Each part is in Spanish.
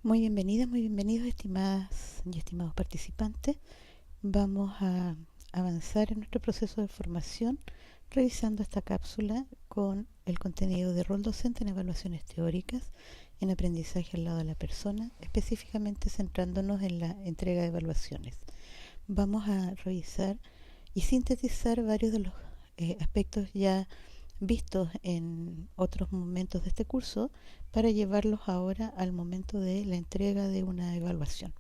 Muy bienvenidas, muy bienvenidos, estimadas y estimados participantes. Vamos a avanzar en nuestro proceso de formación revisando esta cápsula con el contenido de rol docente en evaluaciones teóricas, en aprendizaje al lado de la persona, específicamente centrándonos en la entrega de evaluaciones. Vamos a revisar y sintetizar varios de los aspectos ya vistos en otros momentos de este curso para llevarlos ahora al momento de la entrega de una evaluación.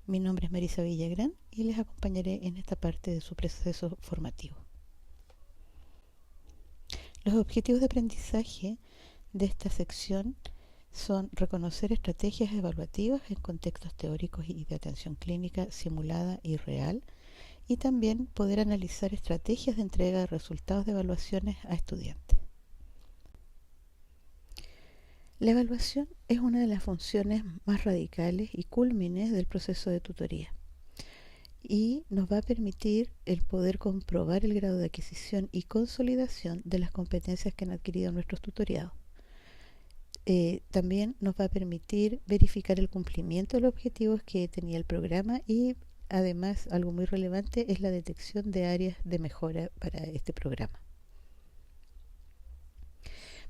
Mi nombre es Marisa Villagrán y les acompañaré en esta parte de su proceso formativo. Los objetivos de aprendizaje de esta sección son reconocer estrategias evaluativas en contextos teóricos y de atención clínica simulada y real, y también poder analizar estrategias de entrega de resultados de evaluaciones a estudiantes. La evaluación es una de las funciones más radicales y cúlmines del proceso de tutoría y nos va a permitir el poder comprobar el grado de adquisición y consolidación de las competencias que han adquirido nuestros tutoriados. También nos va a permitir verificar el cumplimiento de los objetivos que tenía el programa y además algo muy relevante es la detección de áreas de mejora para este programa.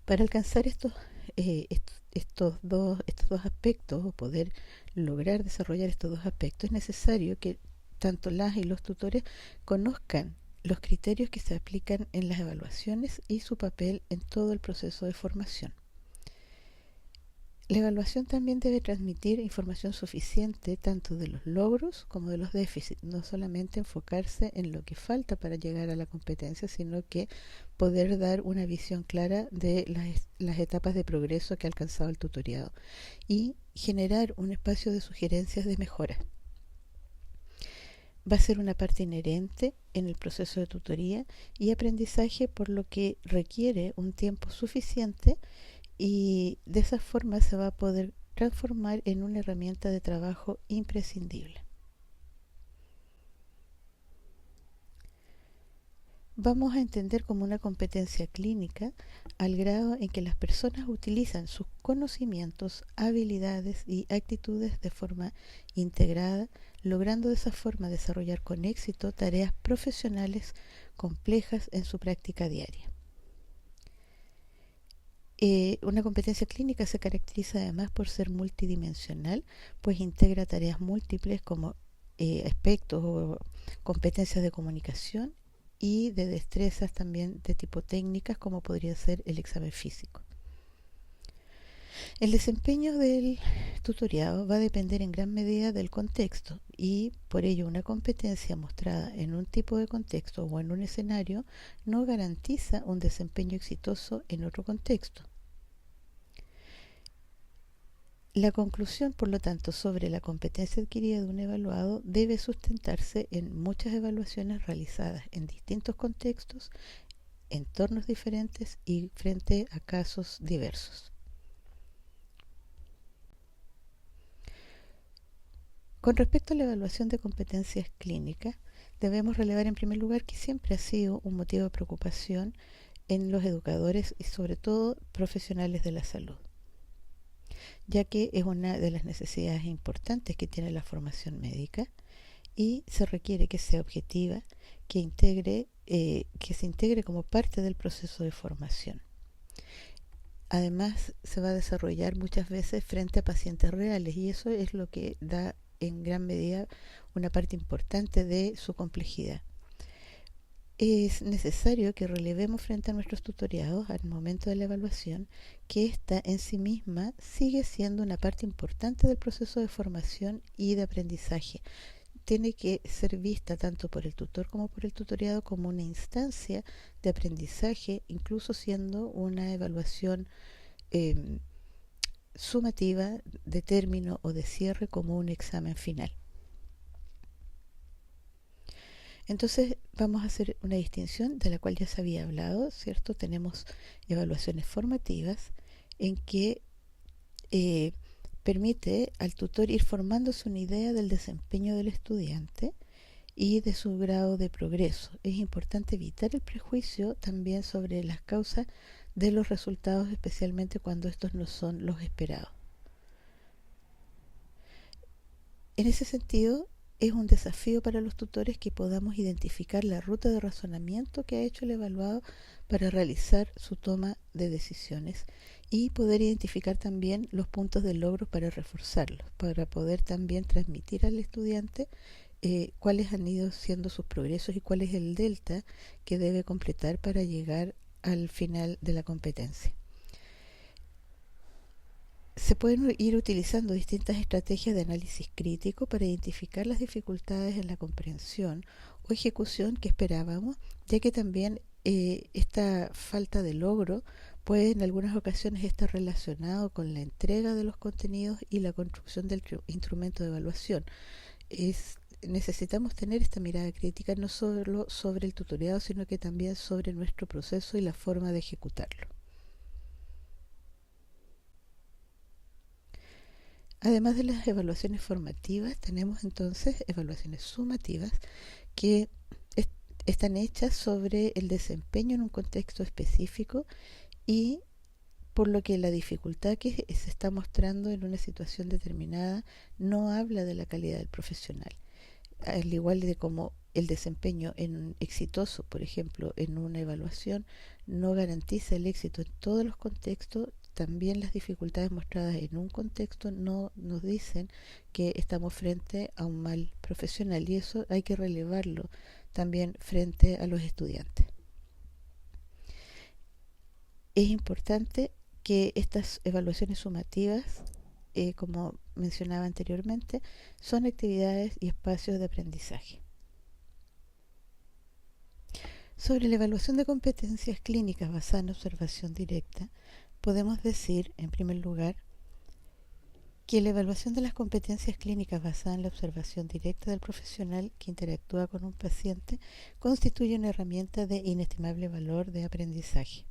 Para alcanzar estos dos aspectos o poder lograr desarrollar estos dos aspectos es necesario que tanto las y los tutores conozcan los criterios que se aplican en las evaluaciones y su papel en todo el proceso de formación. La evaluación también debe transmitir información suficiente tanto de los logros como de los déficits, no solamente enfocarse en lo que falta para llegar a la competencia, sino que poder dar una visión clara de las etapas de progreso que ha alcanzado el tutoriado y generar un espacio de sugerencias de mejora. Va a ser una parte inherente en el proceso de tutoría y aprendizaje, por lo que requiere un tiempo suficiente y de esa forma se va a poder transformar en una herramienta de trabajo imprescindible. Vamos a entender como una competencia clínica al grado en que las personas utilizan sus conocimientos, habilidades y actitudes de forma integrada, logrando de esa forma desarrollar con éxito tareas profesionales complejas en su práctica diaria. Una competencia clínica se caracteriza además por ser multidimensional, pues integra tareas múltiples como aspectos o competencias de comunicación y de destrezas también de tipo técnicas, como podría ser el examen físico. El desempeño del tutoriado va a depender en gran medida del contexto y por ello una competencia mostrada en un tipo de contexto o en un escenario no garantiza un desempeño exitoso en otro contexto. La conclusión, por lo tanto, sobre la competencia adquirida de un evaluado debe sustentarse en muchas evaluaciones realizadas en distintos contextos, entornos diferentes y frente a casos diversos. Con respecto a la evaluación de competencias clínicas, debemos relevar en primer lugar que siempre ha sido un motivo de preocupación en los educadores y sobre todo profesionales de la salud, ya que es una de las necesidades importantes que tiene la formación médica y se requiere que sea objetiva, que se integre como parte del proceso de formación. Además, se va a desarrollar muchas veces frente a pacientes reales y eso es lo que da en gran medida una parte importante de su complejidad. Es necesario que relevemos frente a nuestros tutoriados al momento de la evaluación que ésta en sí misma sigue siendo una parte importante del proceso de formación y de aprendizaje. Tiene que ser vista tanto por el tutor como por el tutoriado como una instancia de aprendizaje, incluso siendo una evaluación sumativa de término o de cierre como un examen final. Entonces vamos a hacer una distinción de la cual ya se había hablado, ¿cierto? Tenemos evaluaciones formativas en que permite al tutor ir formándose una idea del desempeño del estudiante y de su grado de progreso. Es importante evitar el prejuicio también sobre las causas de los resultados, especialmente cuando estos no son los esperados. En ese sentido, es un desafío para los tutores que podamos identificar la ruta de razonamiento que ha hecho el evaluado para realizar su toma de decisiones y poder identificar también los puntos de logro para reforzarlos, para poder también transmitir al estudiante cuáles han ido siendo sus progresos y cuál es el delta que debe completar para llegar al final de la competencia. Se pueden ir utilizando distintas estrategias de análisis crítico para identificar las dificultades en la comprensión o ejecución que esperábamos, ya que también esta falta de logro puede en algunas ocasiones estar relacionado con la entrega de los contenidos y la construcción del instrumento de evaluación. Necesitamos tener esta mirada crítica no solo sobre el tutoriado, sino que también sobre nuestro proceso y la forma de ejecutarlo. Además de las evaluaciones formativas, tenemos entonces evaluaciones sumativas que están hechas sobre el desempeño en un contexto específico y por lo que la dificultad que se está mostrando en una situación determinada no habla de la calidad del profesional. Al igual de como el desempeño exitoso, por ejemplo, en una evaluación, no garantiza el éxito en todos los contextos, también las dificultades mostradas en un contexto no nos dicen que estamos frente a un mal profesional y eso hay que relevarlo también frente a los estudiantes. Es importante que estas evaluaciones sumativas, como mencionaba anteriormente, son actividades y espacios de aprendizaje. Sobre la evaluación de competencias clínicas basada en observación directa, podemos decir, en primer lugar, que la evaluación de las competencias clínicas basada en la observación directa del profesional que interactúa con un paciente constituye una herramienta de inestimable valor de aprendizaje.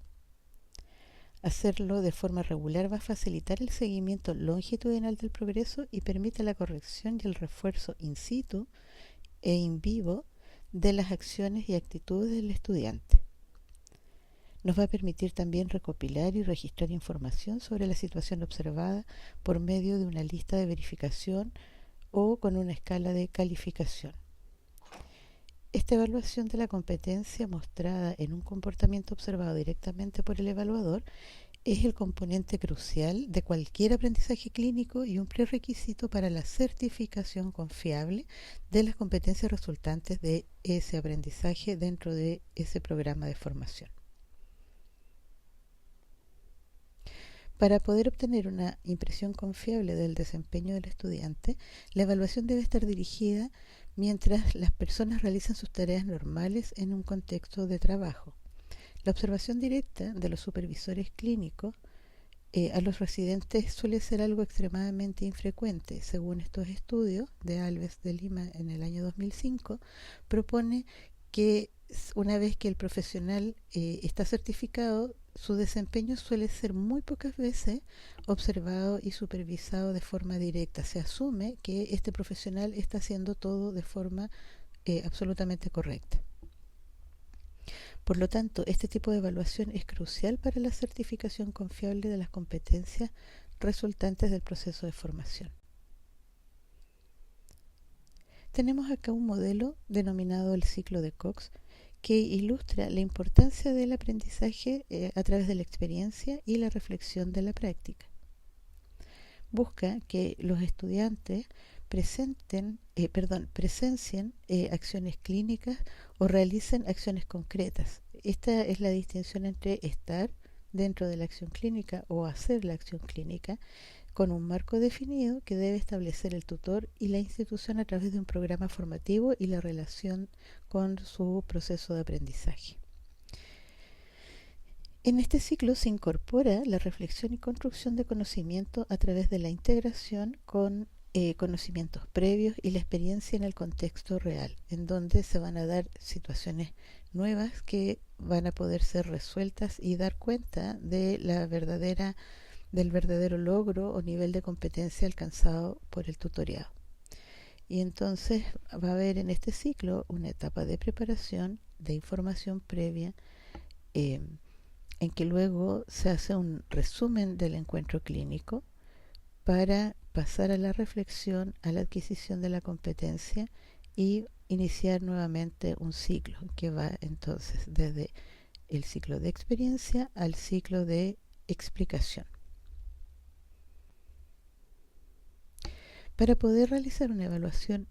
Hacerlo de forma regular va a facilitar el seguimiento longitudinal del progreso y permite la corrección y el refuerzo in situ e in vivo de las acciones y actitudes del estudiante. Nos va a permitir también recopilar y registrar información sobre la situación observada por medio de una lista de verificación o con una escala de calificación. Esta evaluación de la competencia mostrada en un comportamiento observado directamente por el evaluador es el componente crucial de cualquier aprendizaje clínico y un prerequisito para la certificación confiable de las competencias resultantes de ese aprendizaje dentro de ese programa de formación. Para poder obtener una impresión confiable del desempeño del estudiante, la evaluación debe estar dirigida mientras las personas realizan sus tareas normales en un contexto de trabajo. La observación directa de los supervisores clínicos a los residentes suele ser algo extremadamente infrecuente. Según estos estudios de Alves de Lima en el año 2005, propone que una vez que el profesional está certificado, su desempeño suele ser muy pocas veces observado y supervisado de forma directa. Se asume que este profesional está haciendo todo de forma absolutamente correcta. Por lo tanto, este tipo de evaluación es crucial para la certificación confiable de las competencias resultantes del proceso de formación. Tenemos acá un modelo denominado el ciclo de Cox que ilustra la importancia del aprendizaje a través de la experiencia y la reflexión de la práctica. Busca que los estudiantes presencien acciones clínicas o realicen acciones concretas. Esta es la distinción entre estar dentro de la acción clínica o hacer la acción clínica con un marco definido que debe establecer el tutor y la institución a través de un programa formativo y la relación con su proceso de aprendizaje. En este ciclo se incorpora la reflexión y construcción de conocimiento a través de la integración con conocimientos previos y la experiencia en el contexto real, en donde se van a dar situaciones nuevas que van a poder ser resueltas y dar cuenta de del verdadero logro o nivel de competencia alcanzado por el tutoriado. Y entonces va a haber en este ciclo una etapa de preparación, de información previa, en que luego se hace un resumen del encuentro clínico para pasar a la reflexión, a la adquisición de la competencia y iniciar nuevamente un ciclo que va entonces desde el ciclo de experiencia al ciclo de explicación. Para poder realizar una evaluación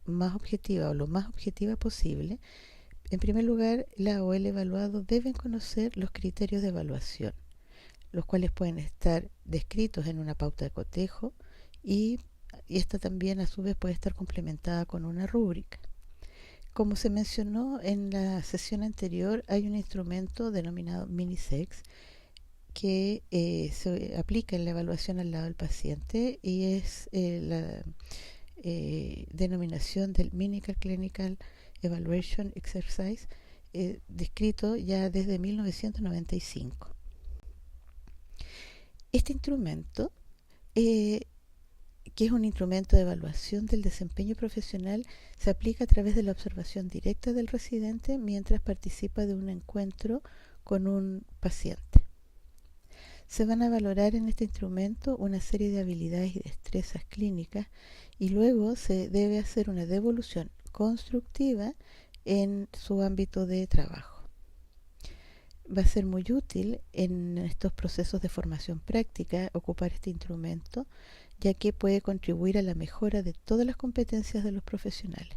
más objetiva o lo más objetiva posible, en primer lugar, la o el evaluado deben conocer los criterios de evaluación, los cuales pueden estar descritos en una pauta de cotejo y esta también a su vez puede estar complementada con una rúbrica. Como se mencionó en la sesión anterior, hay un instrumento denominado Minisex que se aplica en la evaluación al lado del paciente y es la denominación del Minical Clinical Evaluation Exercise, descrito ya desde 1995. Este instrumento, que es un instrumento de evaluación del desempeño profesional, se aplica a través de la observación directa del residente mientras participa de un encuentro con un paciente. Se van a valorar en este instrumento una serie de habilidades y destrezas clínicas y luego se debe hacer una devolución constructiva en su ámbito de trabajo. Va a ser muy útil en estos procesos de formación práctica ocupar este instrumento, ya que puede contribuir a la mejora de todas las competencias de los profesionales.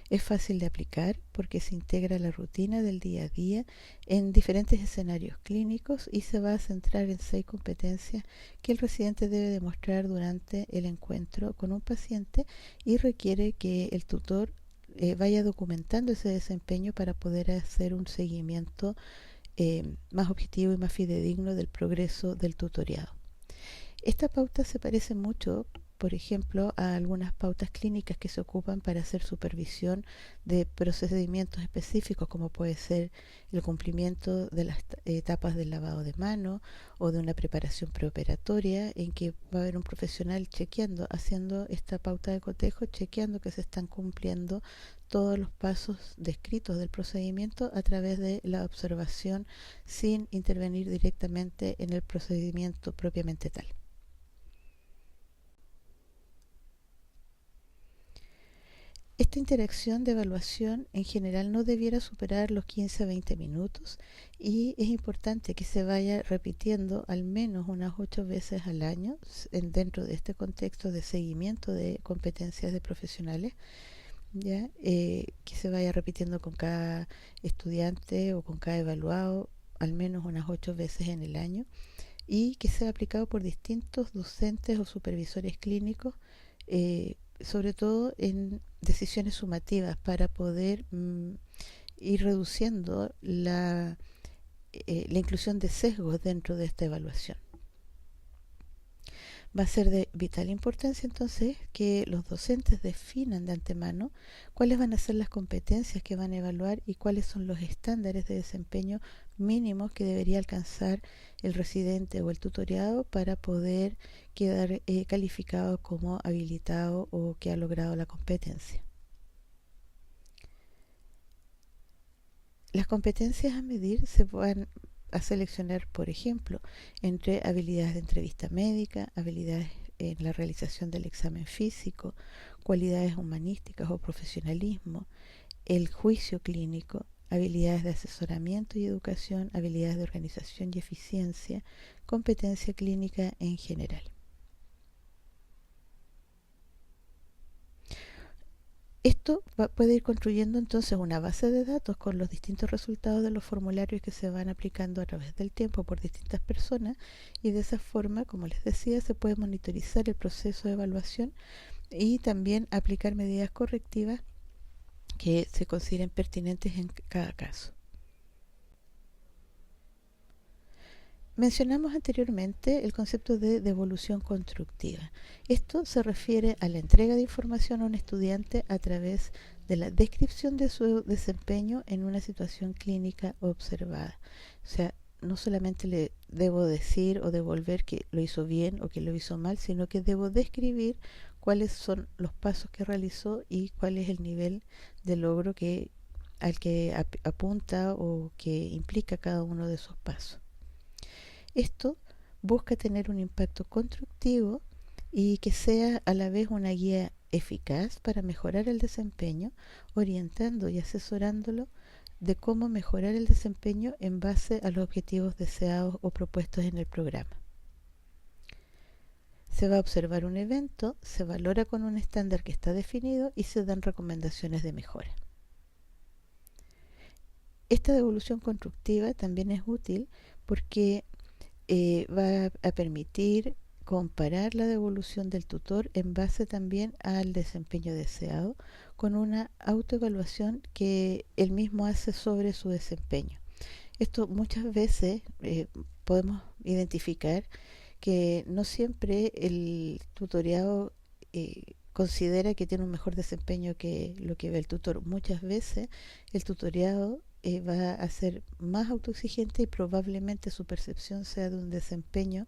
Es fácil de aplicar porque se integra la rutina del día a día en diferentes escenarios clínicos y se va a centrar en 6 competencias que el residente debe demostrar durante el encuentro con un paciente y requiere que el tutor vaya documentando ese desempeño para poder hacer un seguimiento más objetivo y más fidedigno del progreso del tutoriado. Esta pauta se parece mucho, por ejemplo, a algunas pautas clínicas que se ocupan para hacer supervisión de procedimientos específicos, como puede ser el cumplimiento de las etapas del lavado de mano o de una preparación preoperatoria, en que va a haber un profesional chequeando, haciendo esta pauta de cotejo, chequeando que se están cumpliendo todos los pasos descritos del procedimiento a través de la observación sin intervenir directamente en el procedimiento propiamente tal. Esta interacción de evaluación en general no debiera superar los 15 a 20 minutos y es importante que se vaya repitiendo al menos unas 8 veces al año dentro de este contexto de seguimiento de competencias de profesionales, ¿ya? Que se vaya repitiendo con cada estudiante o con cada evaluado al menos unas 8 veces en el año y que sea aplicado por distintos docentes o supervisores clínicos, sobre todo en decisiones sumativas para poder ir reduciendo la inclusión de sesgos dentro de esta evaluación. Va a ser de vital importancia entonces que los docentes definan de antemano cuáles van a ser las competencias que van a evaluar y cuáles son los estándares de desempeño mínimos que debería alcanzar el residente o el tutoriado para poder quedar calificado como habilitado o que ha logrado la competencia. Las competencias a medir se van a seleccionar, por ejemplo, entre habilidades de entrevista médica, habilidades en la realización del examen físico, cualidades humanísticas o profesionalismo, el juicio clínico, habilidades de asesoramiento y educación, habilidades de organización y eficiencia, competencia clínica en general. Esto puede ir construyendo entonces una base de datos con los distintos resultados de los formularios que se van aplicando a través del tiempo por distintas personas y de esa forma, como les decía, se puede monitorizar el proceso de evaluación y también aplicar medidas correctivas que se consideren pertinentes en cada caso. Mencionamos anteriormente el concepto de devolución constructiva. Esto se refiere a la entrega de información a un estudiante a través de la descripción de su desempeño en una situación clínica observada. O sea, no solamente le debo decir o devolver que lo hizo bien o que lo hizo mal, sino que debo describir cuáles son los pasos que realizó y cuál es el nivel de logro al que apunta o que implica cada uno de esos pasos. Esto busca tener un impacto constructivo y que sea a la vez una guía eficaz para mejorar el desempeño, orientando y asesorándolo de cómo mejorar el desempeño en base a los objetivos deseados o propuestos en el programa. Se va a observar un evento, se valora con un estándar que está definido y se dan recomendaciones de mejora. Esta devolución constructiva también es útil porque va a permitir comparar la devolución del tutor en base también al desempeño deseado con una autoevaluación que él mismo hace sobre su desempeño. Esto muchas veces podemos identificar que no siempre el tutoriado considera que tiene un mejor desempeño que lo que ve el tutor. Muchas veces el tutoriado va a ser más autoexigente y probablemente su percepción sea de un desempeño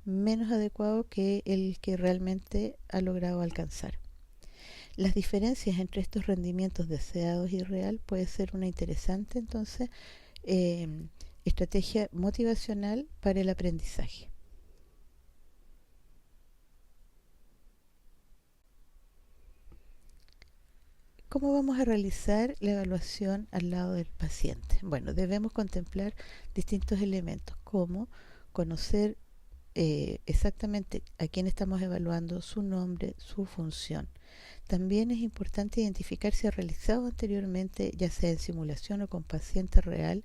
menos adecuado que el que realmente ha logrado alcanzar. Las diferencias entre estos rendimientos deseados y real puede ser una interesante entonces eh, estrategia motivacional para el aprendizaje. ¿Cómo vamos a realizar la evaluación al lado del paciente? Bueno, debemos contemplar distintos elementos como conocer exactamente a quién estamos evaluando, su nombre, su función. También es importante identificar si ha realizado anteriormente, ya sea en simulación o con paciente real,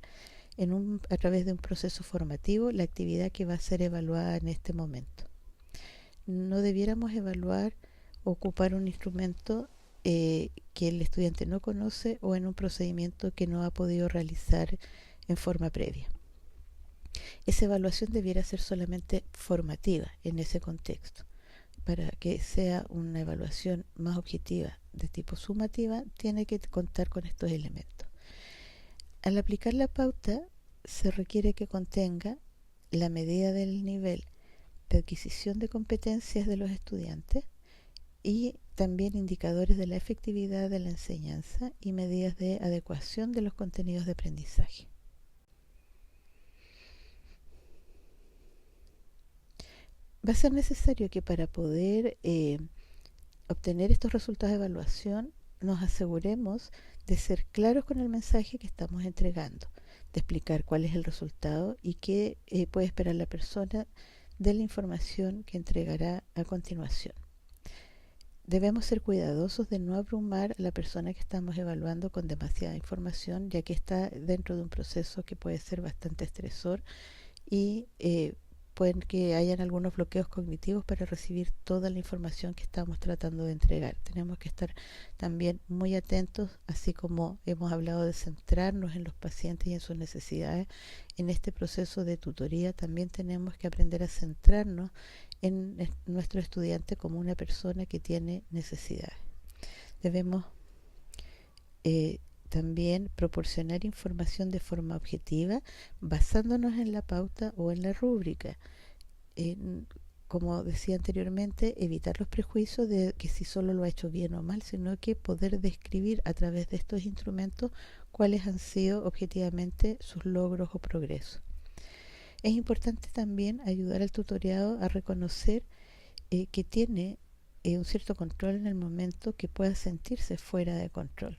a través de un proceso formativo, la actividad que va a ser evaluada en este momento. No debiéramos evaluar o ocupar un instrumento que el estudiante no conoce o en un procedimiento que no ha podido realizar en forma previa. Esa evaluación debiera ser solamente formativa en ese contexto. Para que sea una evaluación más objetiva de tipo sumativa, tiene que contar con estos elementos. Al aplicar la pauta, se requiere que contenga la medida del nivel de adquisición de competencias de los estudiantes y también indicadores de la efectividad de la enseñanza y medidas de adecuación de los contenidos de aprendizaje. Va a ser necesario que para poder obtener estos resultados de evaluación nos aseguremos de ser claros con el mensaje que estamos entregando, de explicar cuál es el resultado y qué puede esperar la persona de la información que entregará a continuación. Debemos ser cuidadosos de no abrumar a la persona que estamos evaluando con demasiada información, ya que está dentro de un proceso que puede ser bastante estresor y pueden que hayan algunos bloqueos cognitivos para recibir toda la información que estamos tratando de entregar. Tenemos que estar también muy atentos, así como hemos hablado de centrarnos en los pacientes y en sus necesidades. En este proceso de tutoría también tenemos que aprender a centrarnos en nuestro estudiante como una persona que tiene necesidades. Debemos también proporcionar información de forma objetiva basándonos en la pauta o en la rúbrica. Como decía anteriormente, evitar los prejuicios de que si solo lo ha hecho bien o mal, sino que poder describir a través de estos instrumentos cuáles han sido objetivamente sus logros o progresos. Es importante también ayudar al tutoriado a reconocer que tiene un cierto control en el momento que pueda sentirse fuera de control,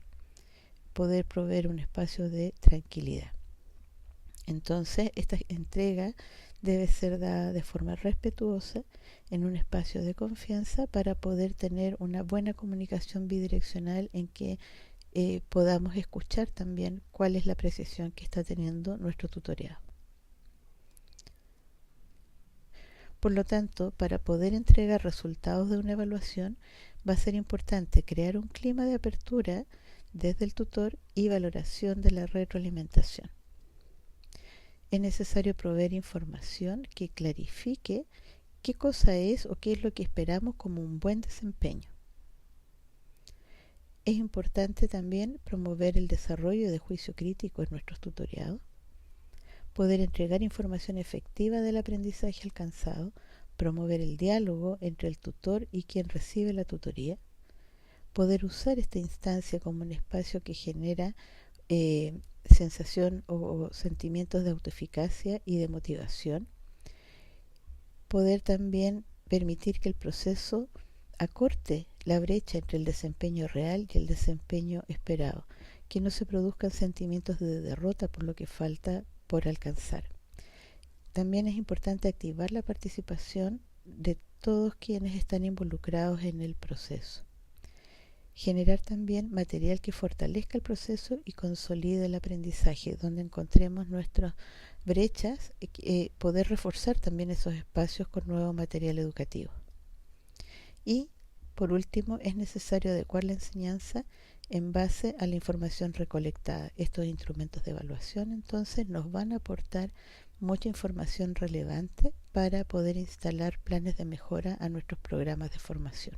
poder proveer un espacio de tranquilidad. Entonces, esta entrega debe ser dada de forma respetuosa en un espacio de confianza para poder tener una buena comunicación bidireccional en que podamos escuchar también cuál es la apreciación que está teniendo nuestro tutoriado. Por lo tanto, para poder entregar resultados de una evaluación, va a ser importante crear un clima de apertura desde el tutor y valoración de la retroalimentación. Es necesario proveer información que clarifique qué cosa es o qué es lo que esperamos como un buen desempeño. Es importante también promover el desarrollo de juicio crítico en nuestros tutoriados, poder entregar información efectiva del aprendizaje alcanzado, promover el diálogo entre el tutor y quien recibe la tutoría, poder usar esta instancia como un espacio que genera sensación o sentimientos de autoeficacia y de motivación, poder también permitir que el proceso acorte la brecha entre el desempeño real y el desempeño esperado, que no se produzcan sentimientos de derrota por lo que falta por alcanzar. También es importante activar la participación de todos quienes están involucrados en el proceso. Generar también material que fortalezca el proceso y consolide el aprendizaje, donde encontremos nuestras brechas, poder reforzar también esos espacios con nuevo material educativo. Y, por último, es necesario adecuar la enseñanza en base a la información recolectada. Estos instrumentos de evaluación, entonces, nos van a aportar mucha información relevante para poder instalar planes de mejora a nuestros programas de formación.